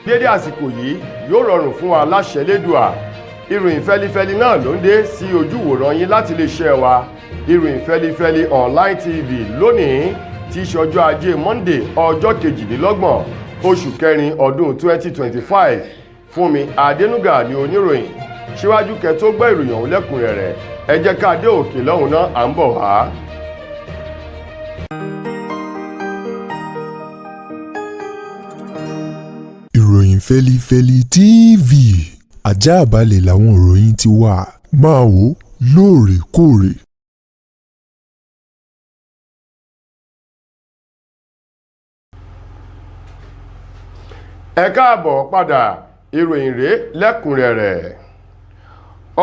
dédé àsìkò yìí yóò rọrùn fún wa láṣẹ Elédùà. Ìròyìn fẹ́lifẹ́li náà ló ń dé sí ojúwòran yín láti iléeṣẹ́ wa ìròyìn fẹ́lifẹ́li online tv lónìí tí í ṣe ọjọ́ ajé monday ọjọ́ 22 oṣù kẹrin ọdún 2025. Fúnmi Adénúgà ni oníròyìn. Síwájú kẹ́ tó gbọ́ ìròyìn ọ̀hún lẹ́kùnrẹ́rẹ́ ẹ jẹ́ ká dé òkè lọ́hùn náà à ń bọ̀ wá. Ìròyìn Feli-feli TV àjààbálẹ̀ làwọn ìròyìn ti wà máa wò lóòrèkóòrè. Ẹ káàbọ̀ padà, ìròyìn rèé lẹ́kùnrẹ́rẹ́.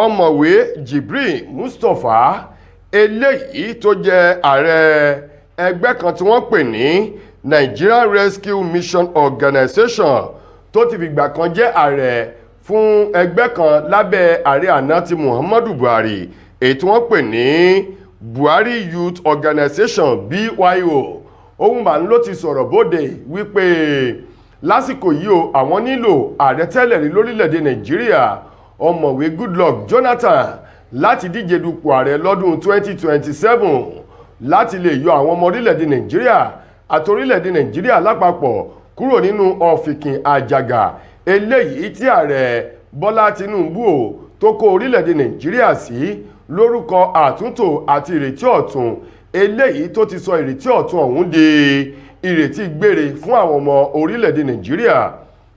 Ọ̀mọ̀wé Jibril Mustapha eléyìí tó jẹ́ ààrẹ ẹgbẹ́ kan tí wọ́n pè ní Nigerian Rescue Mission Organization tó ti fìgbà kan jẹ́ ààrẹ fún ẹgbẹ́ kan lábẹ́ ààrẹ àná ti Muhammadu Buhari èyí tí wọ́n pè ní Buhari Youth Organization BYO. Ohun màá ló ti sọ̀rọ̀ bóde wípé lásìkò yìí o àwọn nílò ààrẹ tẹ́lẹ̀ rí lórílẹ̀‐èdè Nàìjíríà ọ̀mọ̀wé Goodluck Jonathan láti díje dupò ààrẹ lọ́dún 2027 láti lè yọ àwọn ọmọ orílẹ̀‐èdè Nàìjíríà àti orílẹ̀‐èdè Nàìjíríà lápapọ̀ kúrò nínú ọ̀fìnkìn àjàgà eléyìí tí ààrẹ Bọ́lá Tinubu o tó kó orílẹ̀‐èdè Nàìjíríà sí lórúkọ àtúntò àti ìrètí ọ̀tun eléyìí tó ti sọ ìrètí ọ̀tun ọ̀hún di ìrètí gbére fún àwọn ọmọ orílẹ̀‐èdè Nàìjíríà.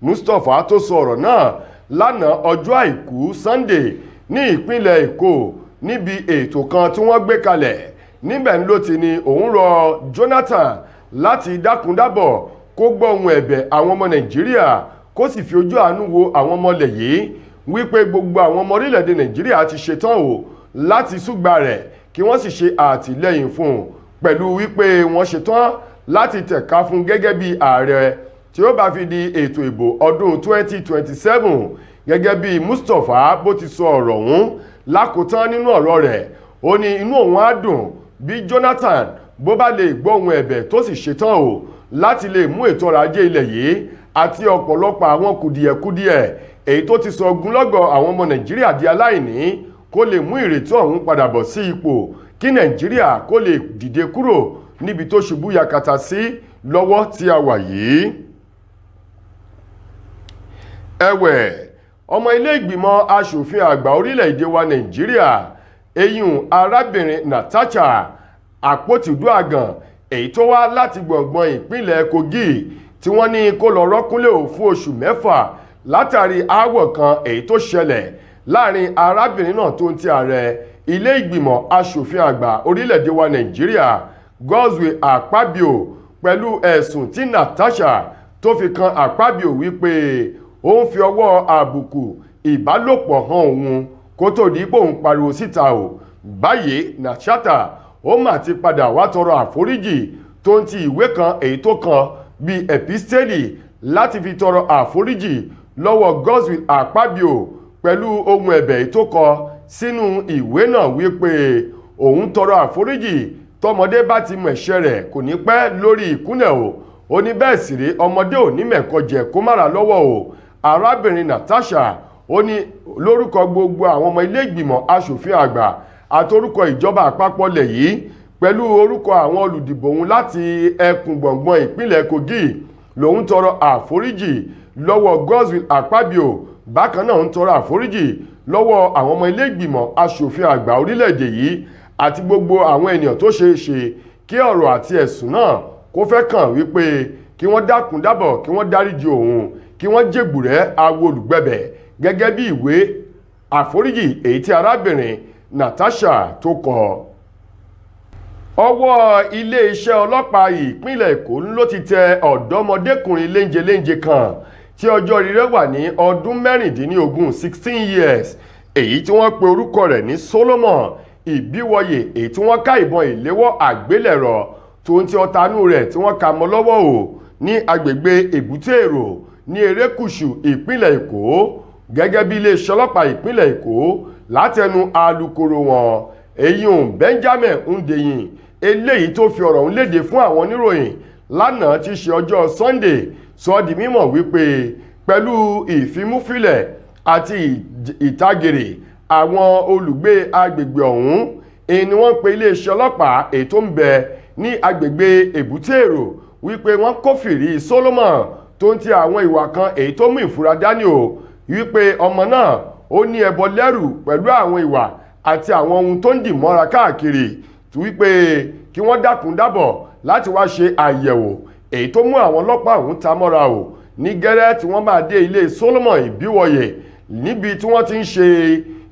Mustapha tó sọ ọ̀rọ̀ náà lánàá ọjọ́ àìkú Sunday ní ìpínlẹ̀ Èkó níbi ètò kan tí wọ́n gbé kalẹ̀. Níbẹ̀ ló ti ní òun rọ Jonathan láti dákúndábọ̀ kó gbọ́ ohùn ẹ̀bẹ̀ àwọn ọmọ Nàìjíríà kó sì fi ojú àánú wo àwọn ọmọ ilẹ̀ yìí wípé gbogbo àwọn ọmọ orílẹ̀‐èdè Nàìjíríà ti ṣetán o láti súgbà rẹ̀ kí wọ́n sì ṣe àtìlẹ́yìn fún un pẹ̀lú wípé wọ́n ṣetán láti tẹ̀ka fún gẹ́gẹ́ bí ààrẹ tí ó bá fi di ètò ìbò ọdún 2027 gẹ́gẹ́ bí Mustapha bó ti sọ ọ̀rọ̀ ọ̀hún lákòótán nínú ọ̀rọ̀ rẹ̀. Ó ní inú òun á dùn bí Jonathan bó bá lè gbọ́ ohùn ẹ̀bẹ̀ tó sì ṣetán o láti lè mú ètò ọrọ̀ ajé ilẹ̀ yìí àti ọ̀pọ̀lọpọ̀ àwọn kùdìẹ̀kudiẹ̀ èyí tó ti sọ ogunlọ́gọ̀ àwọn ọmọ Nàìjíríà di aláìní kó lè mú ìrètí ọ̀hún padà bọ̀ sí ipò kí Nàìjíríà kó lè dìde kúrò níbi tó ṣubú yakata sí lọ́wọ́ tí a wà yìí. Ẹ̀wẹ̀, ọmọ ilé ìgbìmọ̀ aṣòfin àgbà orílẹ̀-èdè wa Nàìjíríà eyín arábìnrin Natasha Akpoti-Uduaghan èyí tó wá láti gbọ̀ngbọ̀n ìpínlẹ̀ Kogi tí wọ́n ní kó lọ rọ́kúnlé ò fún oṣù 6 látàrí aáwọ̀ kan èyí tó ṣẹlẹ̀ láàrin arábìnrin náà tó ń ti ààrẹ ilé ìgbìmọ̀ aṣòfin àgbà orílẹ̀-èdè wa Nàìjíríà Godswill Akpabio pẹ̀lú ẹ̀sùn tí Natasha tó fi kan Akpabio wípé ó ń fi ọwọ́ àbùkù ìbálòpọ̀ hàn òun kó tó di pé òun pariwo síta o. Báyìí Natasha ó mà ti padà wá tọrọ àforíjì tó ń ti ìwé kan èyí tó kan bíi episteli láti fi tọrọ àforíjì lọ́wọ́ Godswill Akpabio pẹ̀lú ohun ẹ̀bẹ̀ èyí tó kọ sínú ìwé náà wípé òun tọrọ àforíjì tọmọdé bá ti mọ ẹ̀ṣẹ̀ rẹ̀ kò ní pẹ́ lórí ìkúnlẹ̀ o. Ó ní bẹ́ẹ̀ sì rí ọmọdé ò ní mẹ̀kọ jẹ kó má ra lọ́wọ́ o. Arábìnrin Natasha ó ní lórúkọ gbogbo àwọn ọmọ ilé ìgbìmọ̀ aṣòfin àgbà àtorúkọ ìjọba àpapọ̀ lẹ̀ yìí pẹ̀lú orúkọ àwọn olùdìbò òun láti ẹkùn gbọ̀ngbọ̀n ìpínlẹ̀ Kogi lòun tọrọ àforíjì lọ́wọ́ Godswill Akpabio. Bákan náà ń tọrọ àforíjì lọ́wọ́ àwọn ọmọ ilé ìgbìmọ̀ aṣòfin àgbà orílẹ̀-èdè yìí àti gbogbo àwọn ènìyàn tó ṣe é ṣe kí ọ̀rọ̀ àti ẹ̀sùn náà kó fẹ́ kàn wípé kí wọ́n dákun dábọ̀ kí wọ́n dáríjì òun kí wọ́n jègbùrẹ́ awo olùgbẹ̀bẹ̀ gẹ́gẹ́ bí ìwé àforíjì èyí tí arábìnrin Natasha tó kọ. Ọwọ́ ilé-iṣẹ́ ọlọ́pàá ìpínlẹ̀ Èkó ló ti tẹ ọ̀dọ́mọdékùnrin léńjeléńje kan tí ọjọ́ orí rẹ̀ wà ní ọdún 16 years èyí tí wọ́n pe orúkọ rẹ̀ ní Solomon Ìbíwọyè èyí tí wọ́n ká ìbọn ìléwọ́ àgbélẹ̀rọ tó ń ti ọtanú rẹ̀ tí wọ́n ka mọ́ lọ́wọ́ o ní agbègbè Èbúté Èrò ní erékùṣù ìpínlẹ̀ Èkó gẹ́gẹ́ bí iléeṣẹ́ ọlọ́pàá ìpínlẹ̀ Èkó látẹnu alukoro wọn eyín Benjamin Hundeyin eléyìí tó fi ọ̀rọ̀ ń léde fún àwọn oníròyìn lánàá tí í ṣe ọjọ́ Sunday sọ di mímọ̀ wípé pẹ̀lú ìfimúfilẹ̀ àti ìtagèrè àwọn olùgbé agbègbè ọ̀hún ni wọ́n pe iléeṣẹ́ ọlọ́pàá èyí tó ń bẹ ní agbègbè èbúté èrò wípé wọ́n kófìrí Solomon tó ń ti àwọn ìwà kan èyí tó mú ìfura dání o wípé ọmọ náà ó ní ẹbọ lẹ́rù pẹ̀lú àwọn ìwà àti àwọn ohun tó ń dì mọ́ra káàkiri wípé kí wọ́n dákun dábọ̀ láti wá ṣe àyẹ̀wò èyí tó mú àwọn ọlọ́pàá ọ̀hún ta mọ́ra o ní gẹ́rẹ́ tí wọ́n máa dé ilé Solomon Ìbíwọyè níbi tí wọ́n ti ń ṣe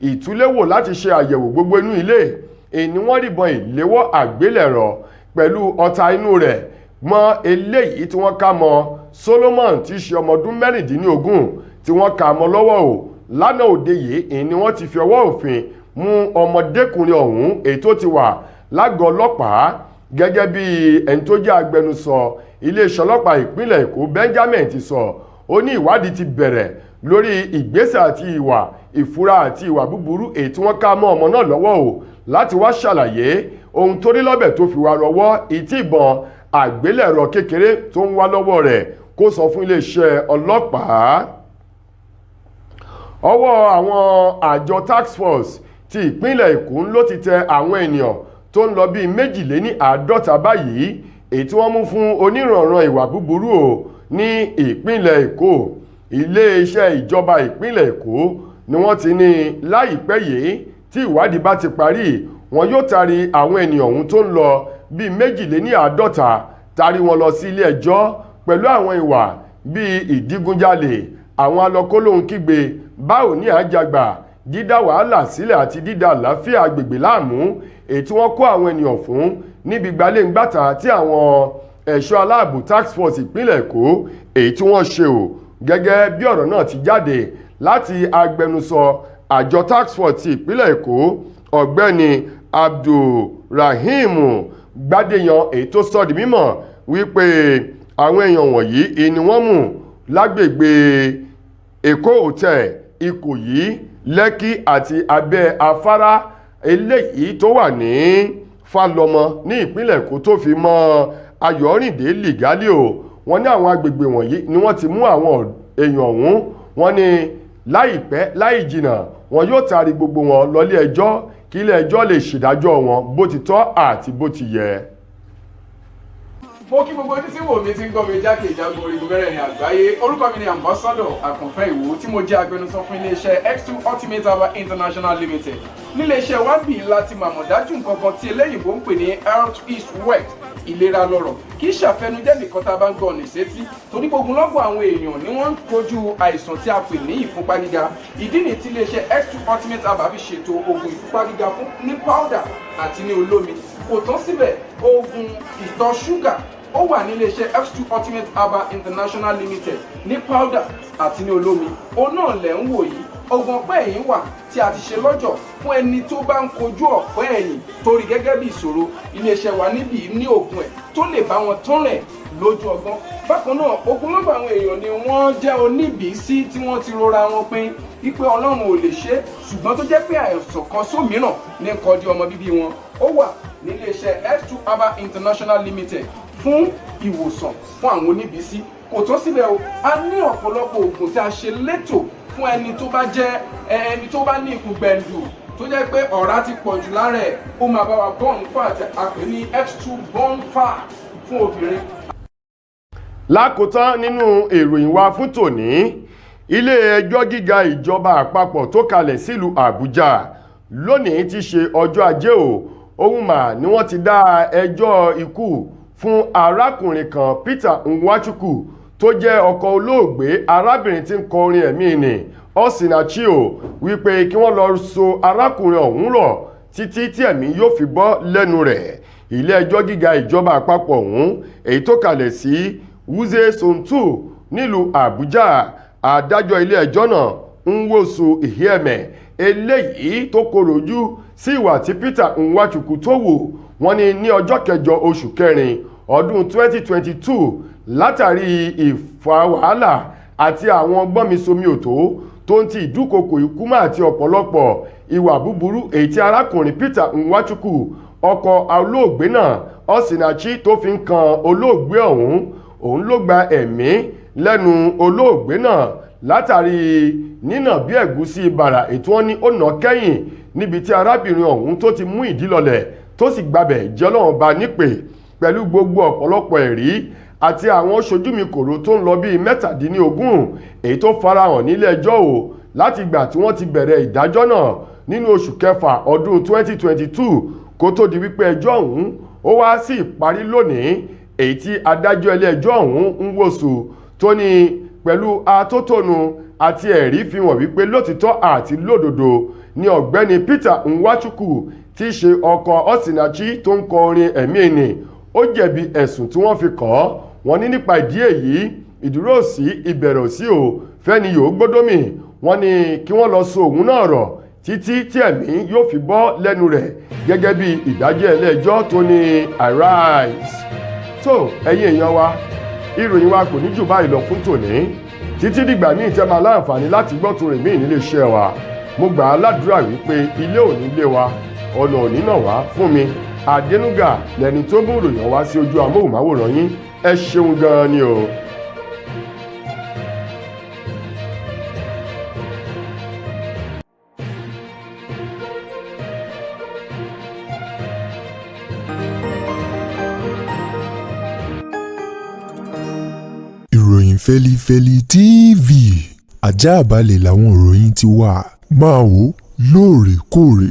ìtúléwò láti ṣe àyẹ̀wò gbogbo inú ilé ni wọ́n ríbọn ìléwọ́ àgbélẹ̀rọ pẹ̀lú ọta inú rẹ̀ mọ́ eléyìí tí wọ́n ká mọ́ Solomon tí í ṣe ọmọ ọdún mẹ́rìndínlógún tí wọ́n ká mọ́ lọ́wọ́ o lánàá òde yìí ni wọ́n ti fi ọwọ́ òfin mú ọmọdékùnrin ọ̀hún èyí tó ti wà lágọ̀ọ́ ọlọ́pàá gẹ́gẹ́ bí ẹni tó jẹ́ agbẹnusọ iléeṣẹ́ ọlọ́pàá ìpínlẹ̀ Èkó Benjamin ti sọ ó ní ìwádìí ti bẹ̀rẹ̀ lórí ìgbésẹ̀ àti ìwà ìfura àti ìwà búburú èyí tí wọ́n ká mọ́ ọmọ náà lọ́wọ́ o láti wá ṣàlàyé ohun tó rí lọ́bẹ̀ tó fi wá rọwọ́ ìtì ìbọn àgbélẹ̀rọ kékeré tó ń wá lọ́wọ́ rẹ̀ kó sọ fún iléeṣẹ́ ọlọ́pàá. Ọwọ́ àwọn àjọ task force ti ìpínlẹ̀ Èkó ló ti tẹ àwọn ènìyàn tó ń lọ bíi 52 báyìí èyí tí wọ́n mú fún onírànran ìwà búburú o ní ìpínlẹ̀ Èkó. Iléeṣẹ́ ìjọba ìpínlẹ̀ Èkó ni wọ́n ti ní láìpẹ́ yìí tí ìwádìí bá ti parí wọn yóò taari àwọn ènìyàn ọ̀hún tó ń lọ bíi 52 taari wọn lọ sí ilé ẹjọ́ pẹ̀lú àwọn ìwà bíi ìdígunjalè, àwọn alọ́kólóhùn kígbe, báwo ní àjàgbà, dídá wàhálà sílẹ̀ àti dídá àlàáfíà agbègbè láàmú èyí tí wọ́n kó àwọn ènìyàn fún níbi gbalẹ́ngbàtà tí àwọn ẹ̀ṣọ́ aláàbò task force ìpínlẹ̀ Èkó èyí tí wọ́n ṣe o gẹ́gẹ́ bí ọ̀rọ̀ náà ti jáde láti agbẹnusọ àjọ task force ti ìpínlẹ̀ Èkó ọ̀gbẹ́ni Abdulrahim Gbádéyan èyí tó sọ di mímọ̀ wípé àwọn èèyàn wọ̀nyí ni wọ́n mú lágbègbè Èkó Hotel, Ìkòyí, Lẹ́kì àti abẹ́ afárá eléyìí tó wà ní Fálọmọ ní ìpínlẹ̀ Èkó tó fi mọ́ Ayọ̀rìndé Lìgálí o. Wọ́n ní àwọn agbègbè wọ̀nyí ni wọ́n ti mú àwọn èèyàn ọ̀hún. Wọ́n ní láìpẹ́ láì jìnnà wọn yóò taari gbogbo wọn lọlé ẹjọ́ kí ilé ẹjọ́ lè ṣèdájọ́ wọn bó ti tọ́ àti bó ti yẹ. Mo kí gbogbo ojú tí wò mí ti ń gbọ́ mi jákèjádò orígun mẹ́rẹ̀ẹ̀rin àgbáyé. Orúkọ mi ni Ambassador Àkànfẹ́ Ìwò tí mo jẹ́ agbẹnusọ fún iléeṣẹ́ X2 Ultimate Herbal International Limited. Níléeṣẹ́ wa bí láti màmọ̀ dájú nǹkan kan tí eléyìnbó ń pè ní health is wealth, ìlera lọ́rọ̀. Kì í ṣàfẹnujẹ́ nìkan tá a bá ń gbọ́ ọ̀nì sétí torí gbogbo lọ́gbọ̀ àwọn èèyàn ni wọ́n ń kojú àìsàn tí a pè ní ìfúnpá gíga. Ìdí nìyí tí iléeṣẹ́ X2 Ultimate Herbal fi ṣètò oògùn ìfúnpá gíga fún ní powder àti ní olómi. Kò tán síbẹ̀, oògùn ìtọ̀ ṣúgà ó wà ní iléeṣẹ́ X2 Ultimate Herbal International Limited ní powder àti ní olómi. Òun náà lẹ̀ ń wò yìí. Oògùn ọ̀pẹ́ ẹ̀yìn wà tí a ti ṣe lọ́jọ̀ fún ẹni tó bá ń kojú ọ̀pẹ́ ẹ̀yìn torí gẹ́gẹ́ bí ìṣòro. Iléeṣẹ́ wa níbí ní oògùn ẹ̀ tó lè bá wọn tán rẹ̀ lójú ọgbọ́n. Bákan náà ogunlọ́gọ̀ àwọn èèyàn ni wọ́n jẹ́ oníbìísí tí wọ́n ti rora wọn pín wípé Ọlọ́run ò lè ṣe ṣùgbọ́n tó jẹ́ pé àìsàn kan sómìíràn ní nǹkan di ọmọ bíbí wọn. Ó wà ní iléeṣẹ́ X2 Herbal International Limited fún ìwòsàn fún àwọn oníbìísí. Kò tó síbẹ̀ o, a ní ọ̀pọ̀lọpọ̀ oògùn tí a ṣe létò fún ẹni tó bá jẹ́ ẹni tó bá ní ikùn gbẹ̀ndù tó jẹ́ pé ọ̀rá ti pọ̀ jù lára ẹ̀, ó máa bá wa burn fat, a pè ní X2 burn fat fún obìnrin. Lákòótán nínú ìròyìn wa fún tòní, ilé ẹjọ́ gíga ìjọba àpapọ̀ tó kalẹ̀ sílùú Àbújá lónìí ti ṣe ọjọ́ ajé o, ohun mà ni wọ́n ti dá ẹjọ́ ikú fún arákùnrin kan Peter Nwachukwu tó jẹ́ ọkọ olóògbé arábìnrin tí ń kọ orin ẹ̀mí ni Osinachio wípé kí wọ́n lọ so arákùnrin ọ̀hún rọ̀ títí tí ẹ̀mí yóò fi bọ́ lẹ́nu rẹ̀. Ilé ẹjọ́ gíga ìjọba àpapọ̀ ọ̀hún èyí tó kalẹ̀ sí Wuse Sontu nílùú Àbújá, adájọ́ ilé ẹjọ́ náà Nwosu Ihieme eléyìí tó korojú sí ìwà tí Peter Nwachukwu tó wù wọ́n ní ọjọ́ kẹjọ oṣù kẹrin ọdún 2022 látàrí ìfà wàhálà àti àwọn gbọ́nmisomi òtó tó ń ti ìdúkokò ìkúmà àti ọ̀pọ̀lọpọ̀ ìwà búburú èyí tí arákùnrin Peter Nwachukwu ọkọ olóògbé náà Osinachi tó fi ń kan olóògbé ọ̀hún, òun ló gba ẹ̀mí lẹ́nu olóògbé náà látàrí nínà bí ẹ̀gúsí bàrà ètò wọn ní ó nà kẹ́yìn níbi tí arábìnrin ọ̀hún tó ti mú ìdí lọlẹ̀ tó sì gbabẹ̀ jẹ́ Ọlọ́run bá nípè pẹ̀lú gbogbo ọ̀pọ̀lọpọ̀ ẹ̀rí àti àwọn ṣojúmikòrò tó ń lọ bíi 17 èyí tó farahàn nílé ẹjọ́ o láti ìgbà tí wọ́n ti bẹ̀rẹ̀ ìdájọ́ náà nínú oṣù kẹfà ọdún 2022 kó tó di wípé ẹjọ́ ọ̀hún ó wá sí ìparí lónìí èyí tí adájọ́ ilé ẹjọ́ ọ̀hún ń wòsù tó ní pẹ̀lú atótónu àti ẹ̀rí fi hàn wípé lótìtọ́ àti lódodo ni ọ̀gbẹ́ni Peter Nwachukwu tí í ṣe ọkọ Osinachi tó ń kọ orin ẹ̀mí ẹni ó jẹ̀bi ẹ̀sùn tí wọ́n fi kàn án. Wọ́n ní nípa ìdí èyí ìdúró sí ìbẹ̀rẹ̀ sí ò fẹ́ni yóò gbódómì. Wọ́n ní kí wọ́n lọ so òun náà rọ̀ títí tí ẹ̀mí yóò fi bọ́ lẹ́nu rẹ̀ gẹ́gẹ́ bí ìdájọ́ ilé ẹjọ́ tó ní arise. tó ẹ̀yin èèyàn wa ìròyìn wa kò ní jù báyìí lọ fún tòní títí dìgbà míì tẹ́ máa láǹfààní láti gbọ́ tún rìn míì nílé iṣẹ́ wa. mo gbà á ládùúrà wípé ilé ò ní lé wa ọ̀nà ò ní nà wá fún mi Adénúgà lẹni tó mú ìròyìn wá sí ojú amóhùnmáwòrán yín. ẹ ṣeun gan-an ni o. ìròyìn Feli-feli TV àjààbálẹ̀ làwọn ìròyìn ti wà máa wò lóòrèkóòrè.